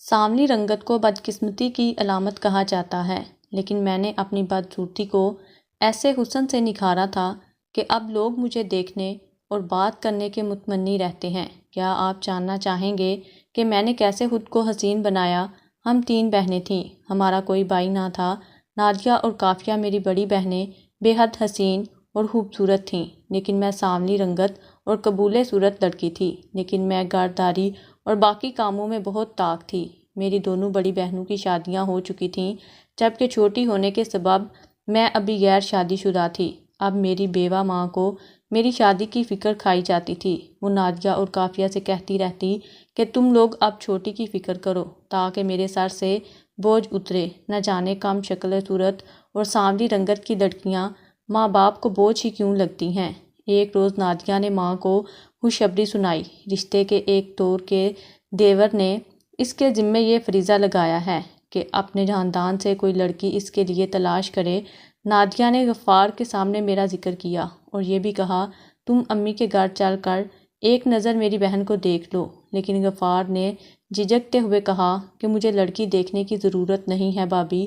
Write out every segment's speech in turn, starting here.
سانولی رنگت کو بدقسمتی کی علامت کہا جاتا ہے، لیکن میں نے اپنی بدصورتی کو ایسے حسن سے نکھارا تھا کہ اب لوگ مجھے دیکھنے اور بات کرنے کے متمنی رہتے ہیں۔ کیا آپ جاننا چاہیں گے کہ میں نے کیسے خود کو حسین بنایا؟ ہم 3 بہنیں تھیں، ہمارا کوئی بھائی نہ تھا۔ نادیہ اور کافیہ میری بڑی بہنیں بے حد حسین اور خوبصورت تھیں، لیکن میں سانولی رنگت اور قبول صورت لڑکی تھی، لیکن میں گھرداری اور باقی کاموں میں بہت طاق تھی۔ میری دونوں بڑی بہنوں کی شادیاں ہو چکی تھیں، جبکہ چھوٹی ہونے کے سبب میں ابھی غیر شادی شدہ تھی۔ اب میری بیوہ ماں کو میری شادی کی فکر کھائی جاتی تھی۔ وہ نادیہ اور کافیہ سے کہتی رہتی کہ تم لوگ اب چھوٹی کی فکر کرو تاکہ میرے سر سے بوجھ اترے۔ نہ جانے کم شکل صورت اور سانولی رنگت کی لڑکیاں ماں باپ کو بوجھ ہی کیوں لگتی ہیں۔ ایک روز نادیہ نے ماں کو خوشخبری سنائی، رشتے کے ایک دور کے دیور نے اس کے ذمے یہ فریضہ لگایا ہے کہ اپنے خاندان سے کوئی لڑکی اس کے لیے تلاش کرے۔ نادیہ نے غفار کے سامنے میرا ذکر کیا اور یہ بھی کہا تم امی کے گھر چل کر ایک نظر میری بہن کو دیکھ لو، لیکن غفار نے جھجکتے ہوئے کہا کہ مجھے لڑکی دیکھنے کی ضرورت نہیں ہے بھابی،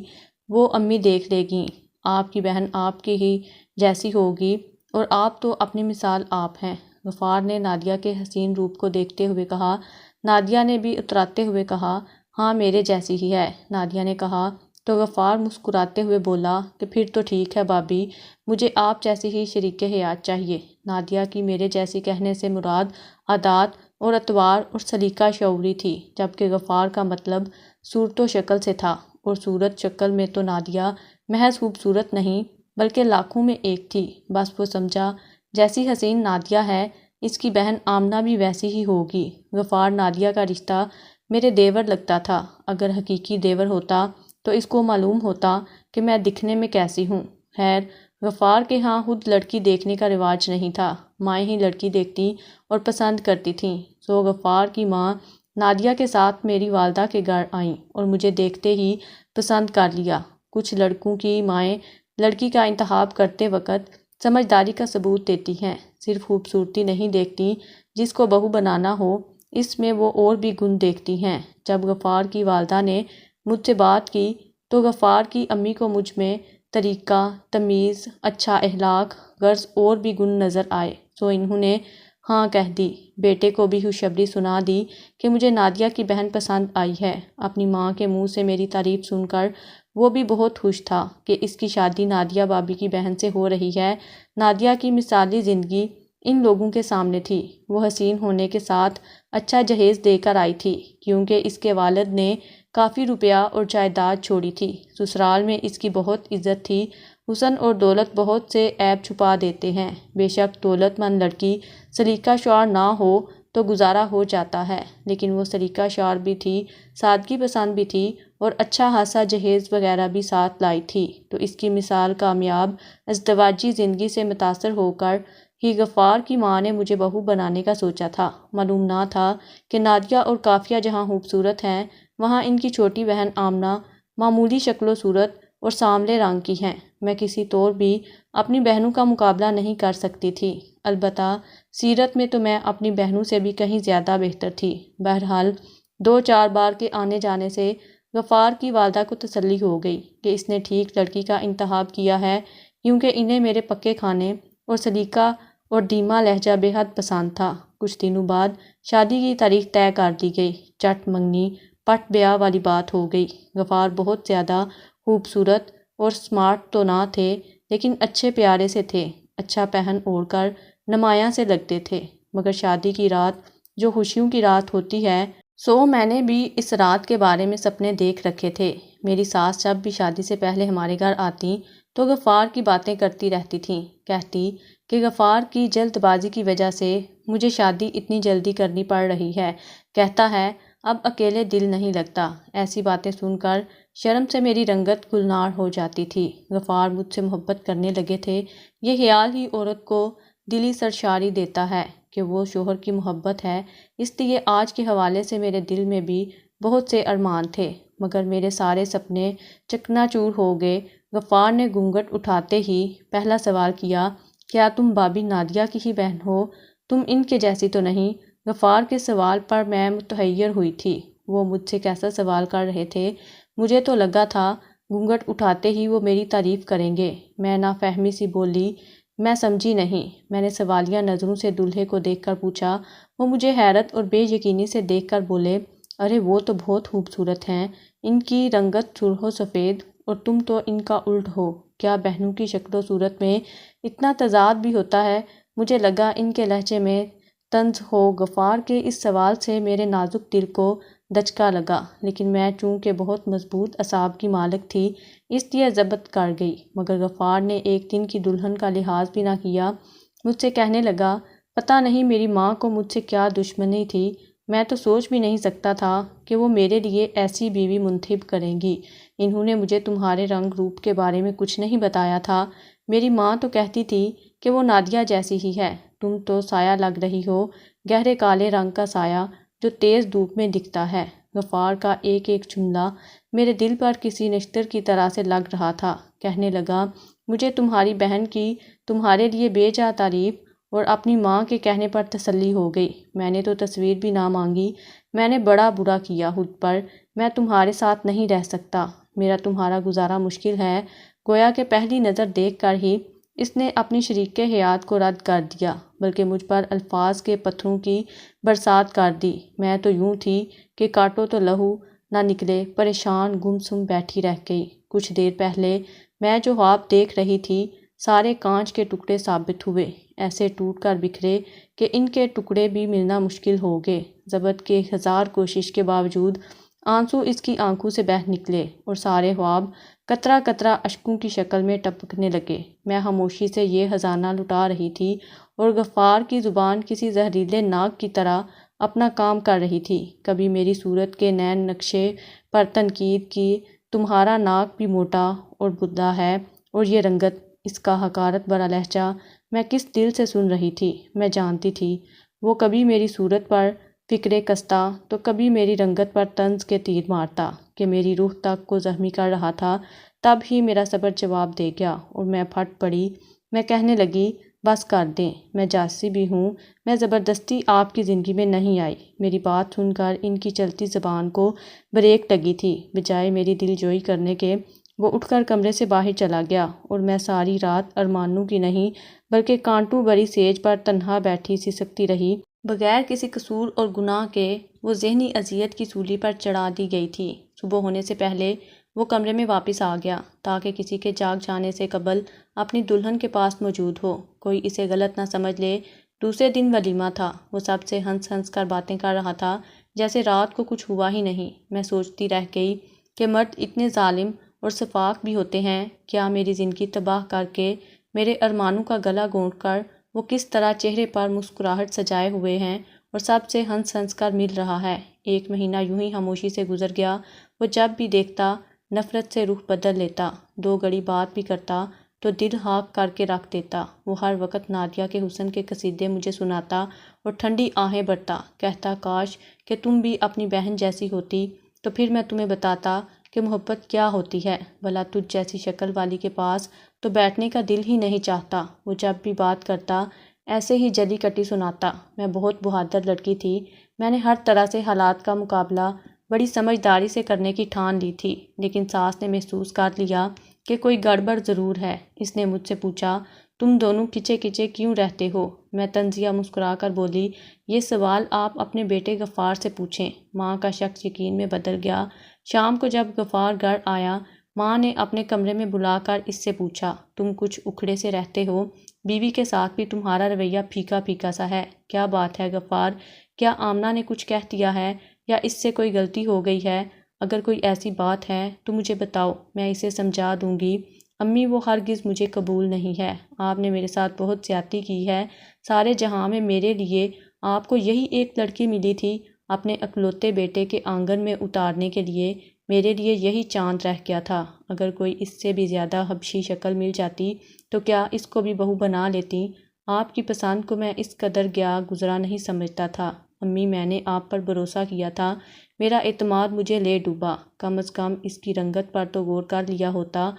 وہ امی دیکھ لے گی۔ آپ کی بہن آپ کی ہی جیسی ہوگی اور آپ تو اپنی مثال آپ ہیں۔ غفار نے نادیہ کے حسین روپ کو دیکھتے ہوئے کہا۔ نادیہ نے بھی اتراتے ہوئے کہا ہاں میرے جیسی ہی ہے۔ نادیہ نے کہا تو غفار مسکراتے ہوئے بولا کہ پھر تو ٹھیک ہے بھابی، مجھے آپ جیسی ہی شریک حیات چاہیے۔ نادیہ کی میرے جیسی کہنے سے مراد عادات اور اطوار اور سلیقہ شعوری تھی، جبکہ غفار کا مطلب صورت و شکل سے تھا، اور صورت شکل میں تو نادیہ محض خوبصورت نہیں بلکہ لاکھوں میں ایک تھی۔ بس وہ سمجھا جیسی حسین نادیہ ہے اس کی بہن آمنہ بھی ویسی ہی ہوگی۔ غفار نادیہ کا رشتہ میرے دیور لگتا تھا، اگر حقیقی دیور ہوتا تو اس کو معلوم ہوتا کہ میں دکھنے میں کیسی ہوں۔ خیر، غفار کے ہاں خود لڑکی دیکھنے کا رواج نہیں تھا، مائیں ہی لڑکی دیکھتی اور پسند کرتی تھیں۔ سو غفار کی ماں نادیہ کے ساتھ میری والدہ کے گھر آئیں اور مجھے دیکھتے ہی پسند کر لیا۔ کچھ لڑکوں کی مائیں لڑکی کا انتخاب کرتے وقت سمجھداری کا ثبوت دیتی ہیں، صرف خوبصورتی نہیں دیکھتی۔ جس کو بہو بنانا ہو اس میں وہ اور بھی گن دیکھتی ہیں۔ جب غفار کی والدہ نے مجھ سے بات کی تو غفار کی امی کو مجھ میں طریقہ، تمیز، اچھا اخلاق، غرض اور بھی گن نظر آئے، سو انہوں نے ہاں کہہ دی۔ بیٹے کو بھی خوشخبری سنا دی کہ مجھے نادیہ کی بہن پسند آئی ہے۔ اپنی ماں کے منہ سے میری تعریف سن کر وہ بھی بہت خوش تھا کہ اس کی شادی نادیہ بھابی کی بہن سے ہو رہی ہے۔ نادیہ کی مثالی زندگی ان لوگوں کے سامنے تھی۔ وہ حسین ہونے کے ساتھ اچھا جہیز دے کر آئی تھی، کیونکہ اس کے والد نے کافی روپیہ اور جائیداد چھوڑی تھی۔ سسرال میں اس کی بہت عزت تھی۔ حسن اور دولت بہت سے عیب چھپا دیتے ہیں۔ بے شک دولت مند لڑکی سلیقہ شعور نہ ہو تو گزارا ہو جاتا ہے، لیکن وہ سلیقہ شعور بھی تھی، سادگی پسند بھی تھی اور اچھا خاصا جہیز وغیرہ بھی ساتھ لائی تھی۔ تو اس کی مثال کامیاب ازدواجی زندگی سے متاثر ہو کر ہی غفار کی ماں نے مجھے بہو بنانے کا سوچا تھا۔ معلوم نہ تھا کہ نادیہ اور کافیہ جہاں خوبصورت ہیں وہاں ان کی چھوٹی بہن آمنہ معمولی شکل و صورت اور سانولے رنگ کی ہیں۔ میں کسی طور بھی اپنی بہنوں کا مقابلہ نہیں کر سکتی تھی، البتہ سیرت میں تو میں اپنی بہنوں سے بھی کہیں زیادہ بہتر تھی۔ بہرحال 2-4 بار کے آنے جانے سے غفار کی والدہ کو تسلی ہو گئی کہ اس نے ٹھیک لڑکی کا انتخاب کیا ہے، کیونکہ انہیں میرے پکے کھانے اور سلیقہ اور دھیما لہجہ بے حد پسند تھا۔ کچھ دنوں بعد شادی کی تاریخ طے کر دی گئی۔ چٹ منگنی پٹ بیاہ والی بات ہو گئی۔ غفار بہت زیادہ خوبصورت اور سمارٹ تو نہ تھے، لیکن اچھے پیارے سے تھے، اچھا پہن اوڑھ کر نمایاں سے لگتے تھے۔ مگر شادی کی رات جو خوشیوں کی رات ہوتی ہے، سو میں نے بھی اس رات کے بارے میں سپنے دیکھ رکھے تھے۔ میری ساس جب بھی شادی سے پہلے ہمارے گھر آتی تو غفار کی باتیں کرتی رہتی تھیں۔ کہتی کہ غفار کی جلد بازی کی وجہ سے مجھے شادی اتنی جلدی کرنی پڑ رہی ہے، کہتا ہے اب اکیلے دل نہیں لگتا۔ ایسی باتیں سن کر شرم سے میری رنگت گلنار ہو جاتی تھی۔ غفار مجھ سے محبت کرنے لگے تھے، یہ خیال ہی عورت کو دلی سرشاری دیتا ہے کہ وہ شوہر کی محبت ہے، اس لیے آج کے حوالے سے میرے دل میں بھی بہت سے ارمان تھے، مگر میرے سارے سپنے چکنا چور ہو گئے۔ غفار نے گھونگھٹ اٹھاتے ہی پہلا سوال کیا، کیا تم بھابی نادیہ کی ہی بہن ہو؟ تم ان کے جیسی تو نہیں؟ غفار کے سوال پر میں متحیر ہوئی تھی۔ وہ مجھ سے کیسا سوال کر رہے تھے؟ مجھے تو لگا تھا گھونگھٹ اٹھاتے ہی وہ میری تعریف کریں گے۔ میں نافہمی سی بولی، میں سمجھی نہیں۔ میں نے سوالیہ نظروں سے دولہے کو دیکھ کر پوچھا۔ وہ مجھے حیرت اور بے یقینی سے دیکھ کر بولے، ارے وہ تو بہت خوبصورت ہیں، ان کی رنگت سرخ و سفید اور تم تو ان کا الٹ ہو۔ کیا بہنوں کی شکل و صورت میں اتنا تضاد بھی ہوتا ہے؟ مجھے لگا ان کے لہجے میں طنز ہو۔ غفار کے اس سوال سے میرے نازک دل کو دھچکا لگا، لیکن میں چونکہ بہت مضبوط اعصاب کی مالک تھی اس لیے ضبط کر گئی۔ مگر غفار نے ایک دن کی دلہن کا لحاظ بھی نہ کیا۔ مجھ سے کہنے لگا، پتہ نہیں میری ماں کو مجھ سے کیا دشمنی تھی، میں تو سوچ بھی نہیں سکتا تھا کہ وہ میرے لیے ایسی بیوی منتخب کریں گی۔ انہوں نے مجھے تمہارے رنگ روپ کے بارے میں کچھ نہیں بتایا تھا۔ میری ماں تو کہتی تھی کہ وہ نادیہ جیسی ہی ہے۔ تم تو سایہ لگ رہی ہو، گہرے کالے رنگ کا سایہ جو تیز دھوپ میں دکھتا ہے۔ غفار کا ایک ایک جملہ میرے دل پر کسی نشتر کی طرح سے لگ رہا تھا۔ کہنے لگا، مجھے تمہاری بہن کی تمہارے لیے بے جا تعریف اور اپنی ماں کے کہنے پر تسلی ہو گئی۔ میں نے تو تصویر بھی نہ مانگی۔ میں نے بڑا برا کیا خود پر۔ میں تمہارے ساتھ نہیں رہ سکتا، میرا تمہارا گزارا مشکل ہے۔ گویا کہ پہلی نظر دیکھ کر ہی اس نے اپنی شریک حیات کو رد کر دیا، بلکہ مجھ پر الفاظ کے پتھروں کی برسات کر دی۔ میں تو یوں تھی کہ کاٹو تو لہو نہ نکلے، پریشان گم سم بیٹھی رہ گئی۔ کچھ دیر پہلے میں جو خواب دیکھ رہی تھی سارے کانچ کے ٹکڑے ثابت ہوئے، ایسے ٹوٹ کر بکھرے کہ ان کے ٹکڑے بھی ملنا مشکل ہو گئے۔ ضبط کے ہزار کوشش کے باوجود آنسو اس کی آنکھوں سے بہہ نکلے اور سارے خواب قطرہ قطرہ اشکوں کی شکل میں ٹپکنے لگے۔ میں خاموشی سے یہ خزانہ لٹا رہی تھی اور غفار کی زبان کسی زہریلے ناگ کی طرح اپنا کام کر رہی تھی۔ کبھی میری صورت کے نین نقشے پر تنقید کی، تمہارا ناک بھی موٹا اور بھدا ہے، اور یہ رنگت، اس کا حقارت بھرا لہجہ میں کس دل سے سن رہی تھی؟ میں جانتی تھی وہ کبھی میری صورت پر فکرے کستا تو کبھی میری رنگت پر طنز کے تیر مارتا کہ میری روح تک کو زخمی کر رہا تھا۔ تب ہی میرا صبر جواب دے گیا اور میں پھٹ پڑی۔ میں کہنے لگی، بس کر دیں، میں جاسوسی بھی ہوں، میں زبردستی آپ کی زندگی میں نہیں آئی۔ میری بات سن کر ان کی چلتی زبان کو بریک لگی تھی۔ بجائے میری دل جوئی کرنے کے وہ اٹھ کر کمرے سے باہر چلا گیا اور میں ساری رات ارمانوں کی نہیں بلکہ کانٹوں بھری سیج پر تنہا بیٹھی سسکتی رہی۔ بغیر کسی قصور اور گناہ کے وہ ذہنی اذیت کی سولی پر چڑھا دی گئی تھی۔ صبح ہونے سے پہلے وہ کمرے میں واپس آ گیا تاکہ کسی کے جاگ جانے سے قبل اپنی دلہن کے پاس موجود ہو، کوئی اسے غلط نہ سمجھ لے۔ دوسرے دن ولیمہ تھا۔ وہ سب سے ہنس ہنس کر باتیں کر رہا تھا جیسے رات کو کچھ ہوا ہی نہیں۔ میں سوچتی رہ گئی کہ مرد اتنے ظالم اور شفاق بھی ہوتے ہیں۔ کیا میری زندگی تباہ کر کے میرے ارمانوں کا گلا گھونٹ کر وہ کس طرح چہرے پر مسکراہٹ سجائے ہوئے ہیں اور سب سے ہنس ہنس کر مل رہا ہے۔ ایک مہینہ یوں ہی خاموشی سے گزر گیا۔ وہ جب بھی دیکھتا نفرت سے رخ بدل لیتا، دو گھڑی بات بھی کرتا تو دل ہاک کر کے رکھ دیتا۔ وہ ہر وقت نادیہ کے حسن کے قصیدے مجھے سناتا اور ٹھنڈی آہیں بھرتا، کہتا کاش کہ تم بھی اپنی بہن جیسی ہوتی تو پھر میں تمہیں بتاتا کہ محبت کیا ہوتی ہے۔ بھلا تجھ جیسی شکل والی کے پاس تو بیٹھنے کا دل ہی نہیں چاہتا۔ وہ جب بھی بات کرتا ایسے ہی جلی کٹی سناتا۔ میں بہت بہادر لڑکی تھی۔ میں نے ہر طرح سے حالات کا مقابلہ بڑی سمجھداری سے کرنے کی ٹھان لی تھی، لیکن ساس نے محسوس کر لیا کہ کوئی گڑبڑ ضرور ہے۔ اس نے مجھ سے پوچھا، تم دونوں کھچے کھچے کیوں رہتے ہو؟ میں طنزیہ مسکرا کر بولی، یہ سوال آپ اپنے بیٹے غفار سے پوچھیں۔ ماں کا شک یقین میں بدل گیا۔ شام کو جب غفار گھر آیا، ماں نے اپنے کمرے میں بلا کر اس سے پوچھا، تم کچھ اکھڑے سے رہتے ہو، بیوی کے ساتھ بھی تمہارا رویہ پھیکا پھیکا سا ہے، کیا بات ہے غفار؟ کیا آمنہ نے کچھ کہہ دیا ہے یا اس سے کوئی غلطی ہو گئی ہے؟ اگر کوئی ایسی بات ہے تو مجھے بتاؤ، میں اسے سمجھا دوں گی۔ امی وہ ہرگز مجھے قبول نہیں ہے، آپ نے میرے ساتھ بہت زیادتی کی ہے۔ سارے جہاں میں میرے لیے آپ کو یہی ایک لڑکی ملی تھی، اپنے اکلوتے بیٹے کے آنگن میں اتارنے کے لیے میرے لیے یہی چاند رہ گیا تھا۔ اگر کوئی اس سے بھی زیادہ حبشی شکل مل جاتی تو کیا اس کو بھی بہو بنا لیتی؟ آپ کی پسند کو میں اس قدر گیا گزرا نہیں سمجھتا تھا۔ امی میں نے آپ پر بھروسہ کیا تھا، میرا اعتماد مجھے لے ڈوبا، کم از کم اس کی رنگت پر تو غور کر لیا ہوتا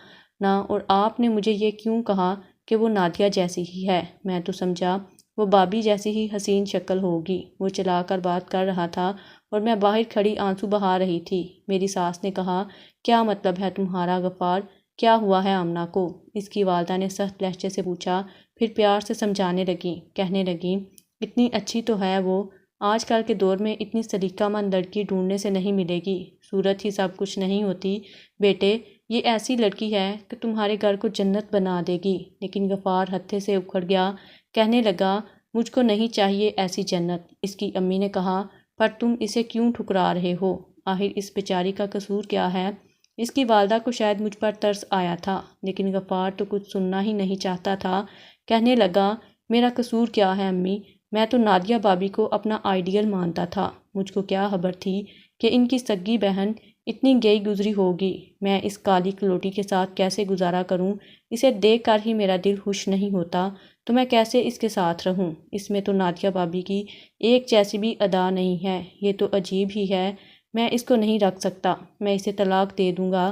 نا، اور آپ نے مجھے یہ کیوں کہا کہ وہ نادیہ جیسی ہی ہے؟ میں تو سمجھا وہ بابی جیسی ہی حسین شکل ہوگی۔ وہ چلا کر بات کر رہا تھا اور میں باہر کھڑی آنسو بہا رہی تھی۔ میری ساس نے کہا، کیا مطلب ہے تمہارا غفار؟ کیا ہوا ہے آمنہ کو؟ اس کی والدہ نے سخت لہجے سے پوچھا، پھر پیار سے سمجھانے لگیں، کہنے لگیں، اتنی اچھی تو ہے وہ، آج کل کے دور میں اتنی سلیقہ مند لڑکی ڈھونڈنے سے نہیں ملے گی، صورت ہی سب کچھ نہیں ہوتی بیٹے، یہ ایسی لڑکی ہے کہ تمہارے گھر کو جنت بنا دے گی۔ لیکن غفار ہتھے سے اکھڑ گیا، کہنے لگا، مجھ کو نہیں چاہیے ایسی جنت۔ اس کی امی نے کہا، پر تم اسے کیوں ٹھکرا رہے ہو؟ آخر اس بیچاری کا قصور کیا ہے؟ اس کی والدہ کو شاید مجھ پر ترس آیا تھا، لیکن غفار تو کچھ سننا ہی نہیں چاہتا تھا۔ کہنے لگا، میرا قصور کیا ہے امی؟ میں تو نادیہ بھابی کو اپنا آئیڈیل مانتا تھا، مجھ کو کیا خبر تھی کہ ان کی سگی بہن اتنی گئی گزری ہوگی۔ میں اس کالی کلوٹی کے ساتھ کیسے گزارا کروں؟ اسے دیکھ کر ہی میرا دل خوش نہیں ہوتا، تو میں کیسے اس کے ساتھ رہوں؟ اس میں تو نادیہ بھابی کی ایک جیسی بھی ادا نہیں ہے، یہ تو عجیب ہی ہے، میں اس کو نہیں رکھ سکتا، میں اسے طلاق دے دوں گا۔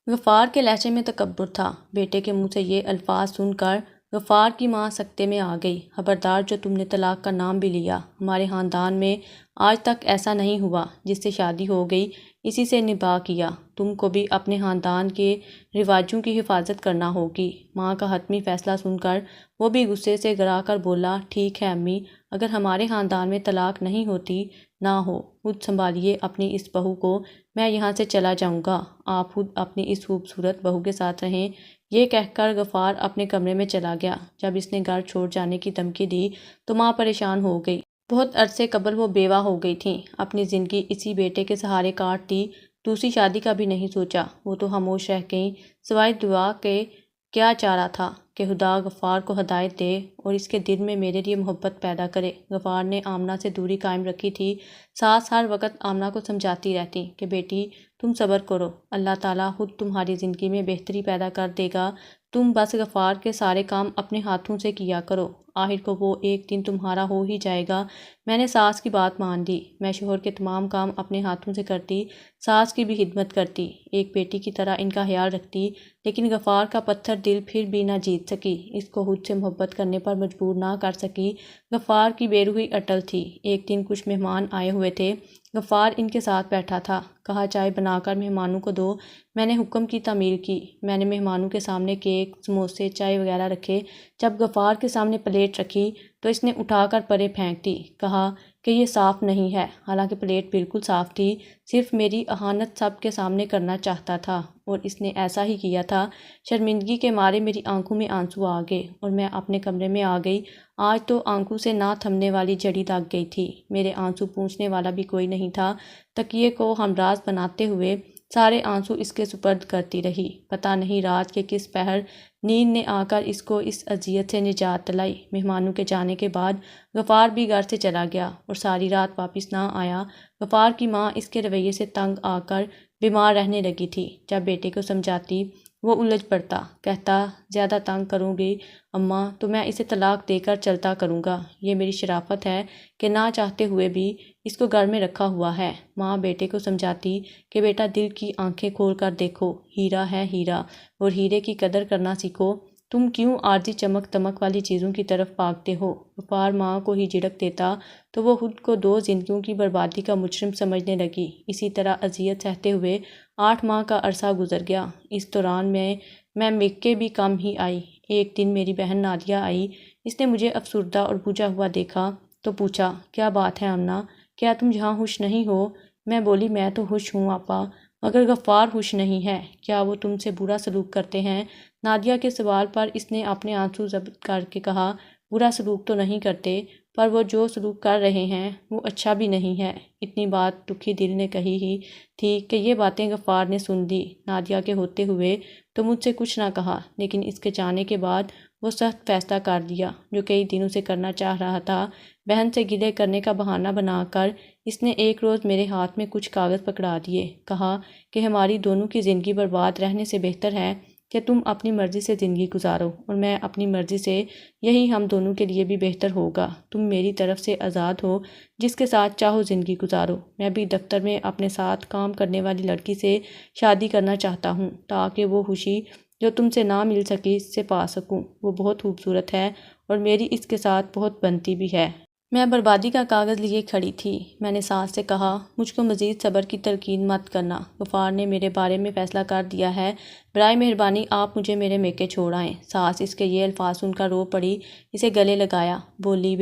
غفار کے لہجے میں تکبر تھا۔ بیٹے کے منہ سے یہ الفاظ سن کر غفار کی ماں سکتے میں آ گئی۔ خبردار جو تم نے طلاق کا نام بھی لیا، ہمارے خاندان میں آج تک ایسا نہیں ہوا، جس سے شادی ہو گئی اسی سے نباہ کیا، تم کو بھی اپنے خاندان کے رواجوں کی حفاظت کرنا ہوگی۔ ماں کا حتمی فیصلہ سن کر وہ بھی غصے سے گرا کر بولا، ٹھیک ہے امی، اگر ہمارے خاندان میں طلاق نہیں ہوتی نہ ہو، خود سنبھالیے اپنی اس بہو کو، میں یہاں سے چلا جاؤں گا، آپ خود اپنی اس خوبصورت بہو کے ساتھ رہیں۔ یہ کہہ کر غفار اپنے کمرے میں چلا گیا۔ جب اس نے گھر چھوڑ جانے کی دھمکی دی تو ماں پریشان ہو گئی۔ بہت عرصے قبل وہ بیوہ ہو گئی تھیں، اپنی زندگی اسی بیٹے کے سہارے کاٹ دی، دوسری شادی کا بھی نہیں سوچا۔ وہ تو خاموش رہ گئیں، سوائے دعا کے کیا چارہ تھا کہ خدا غفار کو ہدایت دے اور اس کے دل میں میرے لیے محبت پیدا کرے۔ غفار نے آمنہ سے دوری قائم رکھی تھی۔ ساس ہر وقت آمنہ کو سمجھاتی رہتی کہ بیٹی تم صبر کرو، اللہ تعالیٰ خود تمہاری زندگی میں بہتری پیدا کر دے گا، تم بس غفار کے سارے کام اپنے ہاتھوں سے کیا کرو، آخر کو وہ ایک دن تمہارا ہو ہی جائے گا۔ میں نے ساس کی بات مان لی، میں شوہر کے تمام کام اپنے ہاتھوں سے کرتی، ساس کی بھی خدمت کرتی، ایک بیٹی کی طرح ان کا خیال رکھتی، لیکن غفار کا پتھر دل پھر بھی نہ جیت سکی، اس کو خود سے محبت کرنے پر مجبور نہ کر سکی۔ غفار کی بے روحی اٹل تھی۔ ایک دن کچھ مہمان آئے ہوئے تھے، غفار ان کے ساتھ بیٹھا تھا۔ کہا، چائے بنا کر مہمانوں کو دو۔ میں نے حکم کی تعمیل کی۔ میں نے مہمانوں کے سامنے کیک، سموسے، چائے وغیرہ رکھے۔ جب غفار کے سامنے پلیٹ رکھی تو اس نے اٹھا کر پرے پھینک دی۔ کہا کہ یہ صاف نہیں ہے، حالانکہ پلیٹ بالکل صاف تھی، صرف میری اہانت سب کے سامنے کرنا چاہتا تھا، اور اس نے ایسا ہی کیا تھا۔ شرمندگی کے مارے میری آنکھوں میں آنسو آ گئے اور میں اپنے کمرے میں آ گئی۔ آج تو آنکھوں سے نہ تھمنے والی جھڑی لگ گئی تھی۔ میرے آنسو پونچھنے والا بھی کوئی نہیں تھا۔ تکیے کو ہمراز بناتے ہوئے سارے آنسو اس کے سپرد کرتی رہی۔ پتہ نہیں رات کے کس پہر نیند نے آ کر اس کو اس اذیت سے نجات دلائی۔ مہمانوں کے جانے کے بعد غفار بھی گھر سے چلا گیا اور ساری رات واپس نہ آیا۔ غفار کی ماں اس کے رویے سے تنگ آ کر بیمار رہنے لگی تھی۔ جب بیٹے کو سمجھاتی وہ الجھ پڑتا، کہتا، زیادہ تنگ کروں گی اماں تو میں اسے طلاق دے کر چلتا کروں گا، یہ میری شرافت ہے کہ نہ چاہتے ہوئے بھی اس کو گھر میں رکھا ہوا ہے۔ ماں بیٹے کو سمجھاتی کہ بیٹا دل کی آنکھیں کھول کر دیکھو، ہیرا ہے ہیرا، اور ہیرے کی قدر کرنا سیکھو، تم کیوں عارضی چمک دمک والی چیزوں کی طرف بھاگتے ہو؟ غفار ماں کو ہی جھڑک دیتا تو وہ خود کو 2 زندگیوں کی بربادی کا مجرم سمجھنے لگی۔ اسی طرح اذیت سہتے ہوئے 8 ماہ کا عرصہ گزر گیا۔ اس دوران میں مکے بھی کم ہی آئی۔ ایک دن میری بہن نادیہ آئی، اس نے مجھے افسردہ اور بجھا ہوا دیکھا تو پوچھا، کیا بات ہے آمنہ، کیا تم یہاں خوش نہیں ہو؟ میں بولی، میں تو خوش ہوں آپا، مگر غفار خوش نہیں ہے، کیا وہ تم سے برا سلوک کرتے ہیں؟ نادیہ کے سوال پر اس نے اپنے آنسو ضبط کر کے کہا، برا سلوک تو نہیں کرتے، پر وہ جو سلوک کر رہے ہیں وہ اچھا بھی نہیں ہے۔ اتنی بات دکھی دل نے کہی ہی تھی کہ یہ باتیں غفار نے سن لی۔ نادیہ کے ہوتے ہوئے تو مجھ سے کچھ نہ کہا، لیکن اس کے جانے کے بعد وہ سخت فیصلہ کر لیا جو کئی دنوں سے کرنا چاہ رہا تھا۔ بہن سے گلے کرنے کا بہانہ بنا کر اس نے ایک روز میرے ہاتھ میں کچھ کاغذ پکڑا دیے۔ کہا کہ ہماری دونوں کی زندگی برباد رہنے سے بہتر ہے کہ تم اپنی مرضی سے زندگی گزارو اور میں اپنی مرضی سے، یہی ہم دونوں کے لیے بھی بہتر ہوگا۔ تم میری طرف سے آزاد ہو، جس کے ساتھ چاہو زندگی گزارو۔ میں بھی دفتر میں اپنے ساتھ کام کرنے والی لڑکی سے شادی کرنا چاہتا ہوں تاکہ وہ خوشی جو تم سے نہ مل سکی اس سے پا سکوں۔ وہ بہت خوبصورت ہے اور میری اس کے ساتھ بہت بنتی بھی ہے۔ میں بربادی کا کاغذ لیے کھڑی تھی۔ میں نے ساس سے کہا، مجھ کو مزید صبر کی تلقین مت کرنا، غفار نے میرے بارے میں فیصلہ کر دیا ہے، برائے مہربانی آپ مجھے میرے میکے چھوڑ آئیں۔ ساس اس کے یہ الفاظ سن کر رو پڑی، اسے گلے لگایا، بولی،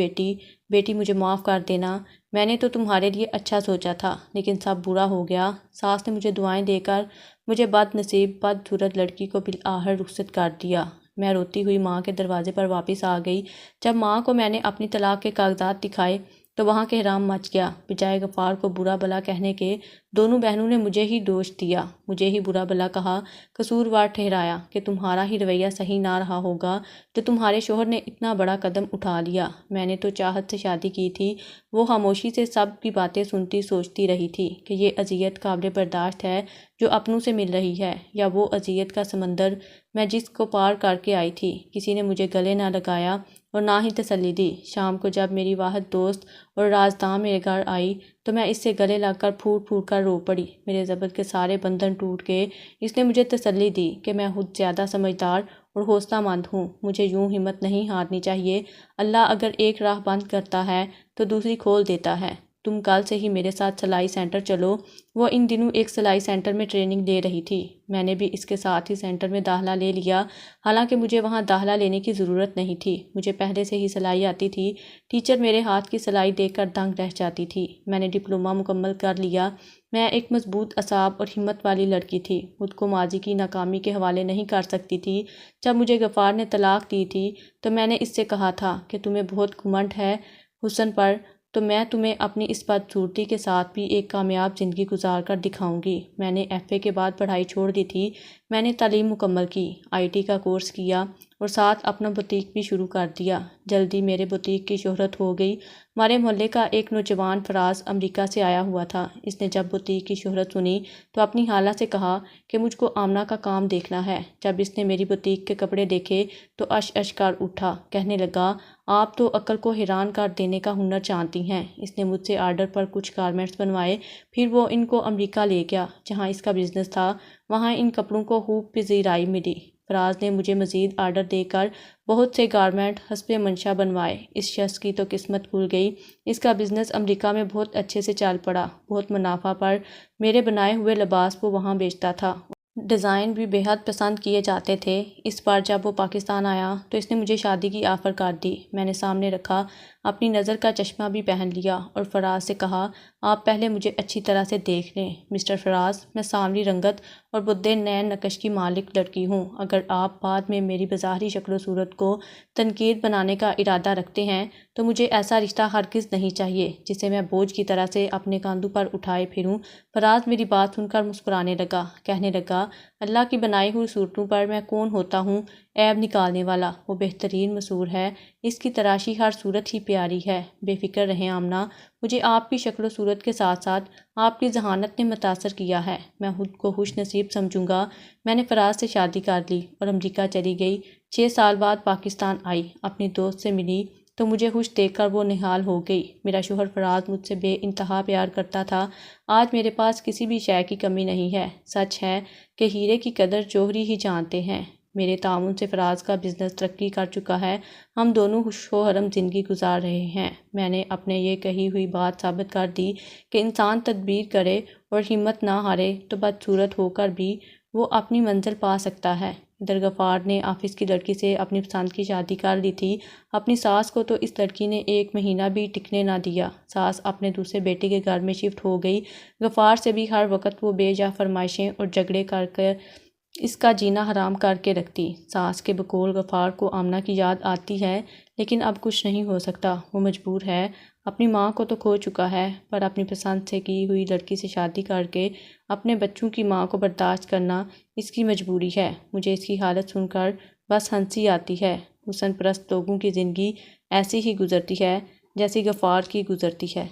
بیٹی مجھے معاف کر دینا، میں نے تو تمہارے لیے اچھا سوچا تھا، لیکن سب برا ہو گیا۔ ساس نے مجھے دعائیں دے کر مجھے بد نصیب بدصورت لڑکی کو بالآخر رخصت کر دیا۔ میں روتی ہوئی ماں کے دروازے پر واپس آ گئی۔ جب ماں کو میں نے اپنی طلاق کے کاغذات دکھائے تو وہاں کہرام مچ گیا۔ بجائے غفار کو برا بھلا کہنے کے دونوں بہنوں نے مجھے ہی دوش دیا، مجھے ہی برا بھلا کہا، قصوروار ٹھہرایا کہ تمہارا ہی رویہ صحیح نہ رہا ہوگا جو تمہارے شوہر نے اتنا بڑا قدم اٹھا لیا۔ میں نے تو چاہت سے شادی کی تھی۔ وہ خاموشی سے سب کی باتیں سنتی سوچتی رہی تھی کہ یہ اذیت قابل برداشت ہے جو اپنوں سے مل رہی ہے، یا وہ اذیت کا سمندر میں جس کو پار کر کے آئی تھی۔ کسی نے مجھے گلے نہ لگایا اور نہ ہی تسلی دی۔ شام کو جب میری واحد دوست اور رازداں میرے گھر آئی تو میں اس سے گلے لگ کر پھوٹ پھوٹ کر رو پڑی۔ میرے ضبط کے سارے بندھن ٹوٹ گئے۔ اس نے مجھے تسلی دی کہ میں خود زیادہ سمجھدار اور حوصلہ مند ہوں، مجھے یوں ہمت نہیں ہارنی چاہیے۔ اللہ اگر ایک راہ بند کرتا ہے تو دوسری کھول دیتا ہے۔ تم کل سے ہی میرے ساتھ سلائی سینٹر چلو۔ وہ ان دنوں ایک سلائی سینٹر میں ٹریننگ لے رہی تھی۔ میں نے بھی اس کے ساتھ ہی سینٹر میں داخلہ لے لیا، حالانکہ مجھے وہاں داخلہ لینے کی ضرورت نہیں تھی، مجھے پہلے سے ہی سلائی آتی تھی۔ ٹیچر میرے ہاتھ کی سلائی دیکھ کر دنگ رہ جاتی تھی۔ میں نے ڈپلومہ مکمل کر لیا۔ میں ایک مضبوط اعصاب اور ہمت والی لڑکی تھی، خود کو ماضی کی ناکامی کے حوالے نہیں کر سکتی تھی۔ جب مجھے غفار نے طلاق دی تھی تو میں نے اس سے کہا تھا کہ تمہیں بہت گھمنڈ ہے حسن پر، تو میں تمہیں اپنی اس بدصورتی کے ساتھ بھی ایک کامیاب زندگی گزار کر دکھاؤں گی۔ میں نے ایف اے کے بعد پڑھائی چھوڑ دی تھی۔ میں نے تعلیم مکمل کی، آئی ٹی کا کورس کیا اور ساتھ اپنا بوتیک بھی شروع کر دیا۔ جلدی میرے بوتیک کی شہرت ہو گئی۔ ہمارے محلے کا ایک نوجوان فراز امریکہ سے آیا ہوا تھا۔ اس نے جب بوتیک کی شہرت سنی تو اپنی خالہ سے کہا کہ مجھ کو آمنہ کا کام دیکھنا ہے۔ جب اس نے میری بوتیک کے کپڑے دیکھے تو اش کر اٹھا، کہنے لگا، آپ تو عقل کو حیران کر دینے کا ہنر جانتی ہیں۔ اس نے مجھ سے آرڈر پر کچھ گارمنٹس بنوائے، پھر وہ ان کو امریکہ لے گیا جہاں اس کا بزنس تھا۔ وہاں ان کپڑوں کو خوب پذیرائی ملی۔ فراز نے مجھے مزید آرڈر دے کر بہت سے گارمنٹ حسب منشا بنوائے۔ اس شخص کی تو قسمت کھل گئی، اس کا بزنس امریکہ میں بہت اچھے سے چل پڑا۔ بہت منافع پر میرے بنائے ہوئے لباس وہ وہاں بیچتا تھا۔ ڈیزائن بھی بے حد پسند کیے جاتے تھے۔ اس بار جب وہ پاکستان آیا تو اس نے مجھے شادی کی آفر کر دی۔ میں نے سامنے رکھا، اپنی نظر کا چشمہ بھی پہن لیا اور فراز سے کہا، آپ پہلے مجھے اچھی طرح سے دیکھ لیں مسٹر فراز، میں سانولی رنگت اور بدے نین نقش کی مالک لڑکی ہوں۔ اگر آپ بعد میں میری بظاہری شکل و صورت کو تنقید بنانے کا ارادہ رکھتے ہیں تو مجھے ایسا رشتہ ہرگز نہیں چاہیے جسے میں بوجھ کی طرح سے اپنے کاندھوں پر اٹھائے پھروں۔ فراز میری بات سن کر مسکرانے لگا، کہنے لگا، اللہ کی بنائی ہوئی صورتوں پر میں کون ہوتا ہوں عیب نکالنے والا، وہ بہترین مصور ہے، اس کی تراشی ہر صورت ہی پیاری ہے۔ بے فکر رہیں آمنہ، مجھے آپ کی شکل و صورت کے ساتھ ساتھ آپ کی ذہانت نے متاثر کیا ہے، میں خود کو خوش نصیب سمجھوں گا۔ میں نے فراز سے شادی کر لی اور امریکہ چلی گئی۔ 6 سال بعد پاکستان آئی، اپنی دوست سے ملی تو مجھے خوش دیکھ کر وہ نہال ہو گئی۔ میرا شوہر فراز مجھ سے بے انتہا پیار کرتا تھا۔ آج میرے پاس کسی بھی شے کی کمی نہیں ہے۔ سچ ہے کہ ہیرے کی قدر جوہری ہی جانتے ہیں۔ میرے تعاون سے فراز کا بزنس ترقی کر چکا ہے، ہم دونوں خوش و خرم زندگی گزار رہے ہیں۔ میں نے اپنے یہ کہی ہوئی بات ثابت کر دی کہ انسان تدبیر کرے اور ہمت نہ ہارے تو بدصورت ہو کر بھی وہ اپنی منزل پا سکتا ہے۔ ادھر غفار نے آفس کی لڑکی سے اپنی پسند کی شادی کر لی تھی۔ اپنی ساس کو تو اس لڑکی نے 1 مہینہ بھی ٹکنے نہ دیا۔ ساس اپنے دوسرے بیٹے کے گھر میں شفٹ ہو گئی۔ غفار سے بھی ہر وقت وہ بے جا فرمائشیں اور جھگڑے کر کے اس کا جینا حرام کر کے رکھتی۔ ساس کے بقول غفار کو آمنہ کی یاد آتی ہے، لیکن اب کچھ نہیں ہو سکتا، وہ مجبور ہے۔ اپنی ماں کو تو کھو چکا ہے، پر اپنی پسند سے کی ہوئی لڑکی سے شادی کر کے اپنے بچوں کی ماں کو برداشت کرنا اس کی مجبوری ہے۔ مجھے اس کی حالت سن کر بس ہنسی آتی ہے۔ حسن پرست لوگوں کی زندگی ایسی ہی گزرتی ہے جیسی غفار کی گزرتی ہے۔